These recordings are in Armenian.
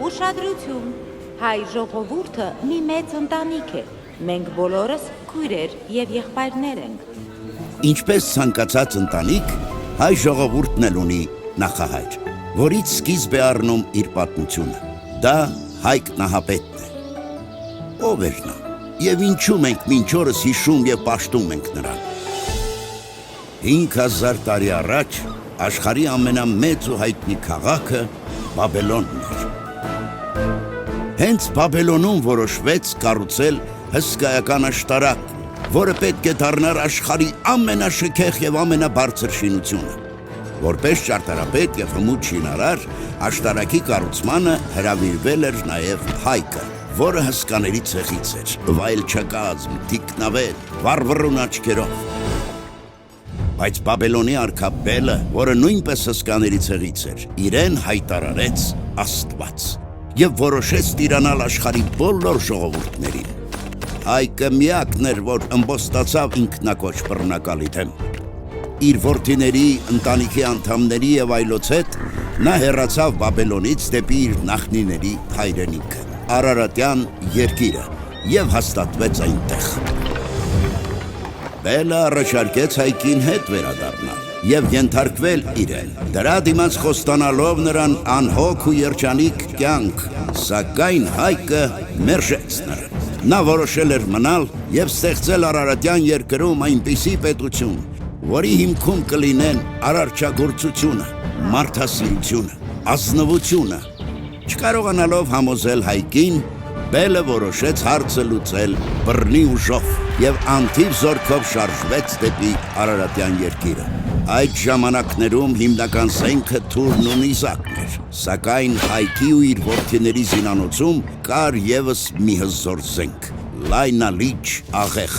Ուշադրություն, հայ ժողովուրդը մի մեծ ընտանիք է, մենք բոլորս քույրեր և եղբայրներ ենք։ Ինչպես ցանկացած ընտանիք, հայ ժողովուրդն էլ ունի նախահայր, որից սկիզբ է առնում իր պատմությունը։ Դա Հայկ Նահապետն է։ Ով էր նա, և ինչու մենք մինչ օրս հիշում և պաշտում ենք նրան։ 5000 տարի առաջ աշխարհի ամենամեծ ու հայտնի քաղաքը Բաբելոնն էր։ Հենց Բաբելոնում որոշվեց կառուցել հսկայական աշտարակ, որը պետք է դառնար աշխարհի ամենաշքեղ և ամենաբարձր շինությունը։ Որպես ճարտարապետ և հմուտ շինարար, աշտարակի կառուցմանը հրավիրվել էր նաև Հայկը, որը հսկաների ցեղից էր, վայելչակազմ, թիկնավետ, վառվռուն աչքերով։ Բայց Բաբելոնի արքա Բելը, որը նույնպես հսկաների ցեղից էր, իրեն հայտարարեց Աստված և որոշեց տիրանալ աշխարհի բոլոր ժողովուրդներին։ Հայկը միակն էր, որ ըմբոստացավ ինքնակոչ բռնակալի դեմ։ Իր որդիների, ընտանիքի անդամների և այլոց հետ նա հեռացավ Բաբելոնից դեպի իր նախնիների հայրենիքը, Արարատյան երկիրը, և հաստատվեց այնտեղ։ Բելը առաջարկեց Հայկին հետ վերադառնալ և ենթարկվել իրեն, դրա դիմաց խոստանալով նրան անհոգ ու երջանիկ կյանք, սակայն Հայկը մերժեց նրան։ Նա որոշել էր մնալ և ստեղծել Արարատյան երկրում այնպիսի պետություն, որի հիմքում կլինեն արարչագործությունը, մարդասիրությունը, ազնվությունը։ Չկարողանալով համոզել Հայկին, Բելը որոշեց հարցը լուծել բռնի ուժով և անթիվ զորքով շարժվեց դեպի Արարատյան երկիրը։ Այդ ժամանակներում հիմնական զենքը թուրն ու նիզակն էր, սակայն Հայկի ու իր որդիների զինանոցում կար ևս մի հզոր զենք՝ լայնալիճ աղեղ։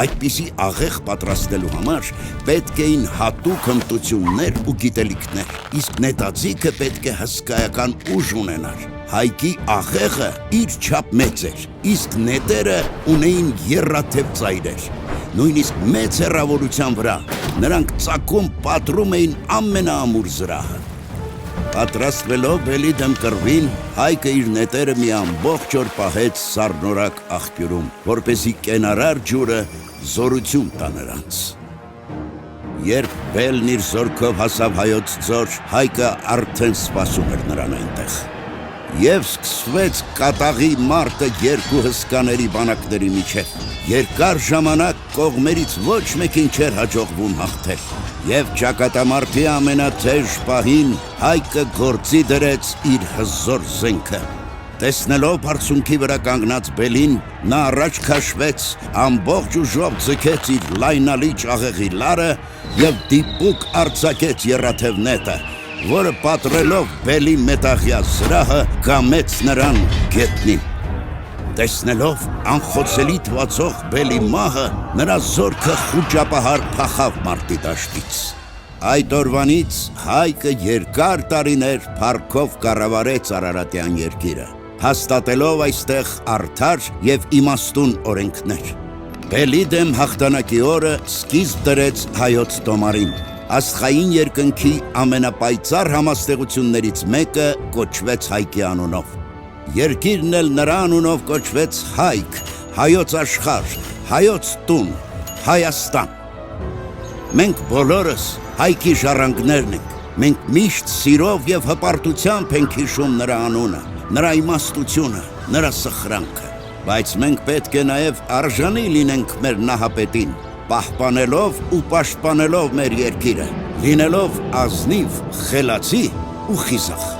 Այդպիսի աղեղ պատրաստելու համար պետք էին հատուկ հմտություններ ու գիտելիքներ, իսկ նետաձիգը պետք է հսկայական ուժ ունենար։ Հայկի աղեղը իր չափ մեծ էր, իսկ նետերը ունեին եռաթև ծայրեր։ Նույնիսկ մեծ հեռավորության վրա նրանք ծակում պատռում էին ամենաամուր զրահը։ Պատրաստվելով Բելի դեմ կռվին, Հայկը իր նետերը մի ամբողջ օր պահեց սառնորակ աղբյուրում, որպեսզի կենարար ջուրը զորություն տա նրանց։ Երբ Բելն իր զորքով հասավ հայոց ձոր, Հայկը արդեն սպասում էր նրան այնտեղ։ Եվ սկսվեց կատաղի մարտը երկու հսկաների բանակների միջև։ Երկար ժամանակ կողմերից ոչ մեկին չէր հաջողվում հաղթել։ Եվ ճակատամարտի ամենաթեժ պահին Հայկը գործի դրեց իր հզոր զենքը։ Տեսնելով բարձունքի վրա կանգնած Բելին, նա առաջ քաշվեց, ամբողջ ուժով ձգեց իր լայնալիճ աղեղի լարը և դիպուկ արձակեց եռաթև նետը, որը պատռելով Բելի մետաղյա զրահը կամեց նրան գետնին։ Տեսնելով անխոցելի թվացող Բելի մահը, նրա զորքը խուճապահար փախավ մարտի դաշտից։ Այդ օրվանից Հայկը երկար տարիներ փառքով կառավարեց Արարատյան երկիրը, հաստատելով այստեղ արդար և իմաստուն օրենքներ։ Բելի դեմ հաղթանակի օրը սկիզբ դրեց հայոց տոմարին։ Աստղային երկնքի ամենապայծառ համաստեղություններից մեկը կոչվեց Հայկի անունով։ Երկիրն էլ նրա անունով կոչվեց Հայք, հայոց աշխարհ, հայոց տուն, Հայաստան։ Մենք բոլորս Հայկի ժառանգներն ենք, մենք միշտ սիրով և հպարտությամբ ենք հիշում նրա անունը, նրա իմաստությունը, նրա սխրանքը, բայց մենք պետք է նաև արժանի լինենք մեր նահապետին, պահպանելով ու պաշտպանելով մեր երկիրը, լինելով ազնիվ, խելացի ու խիզախ։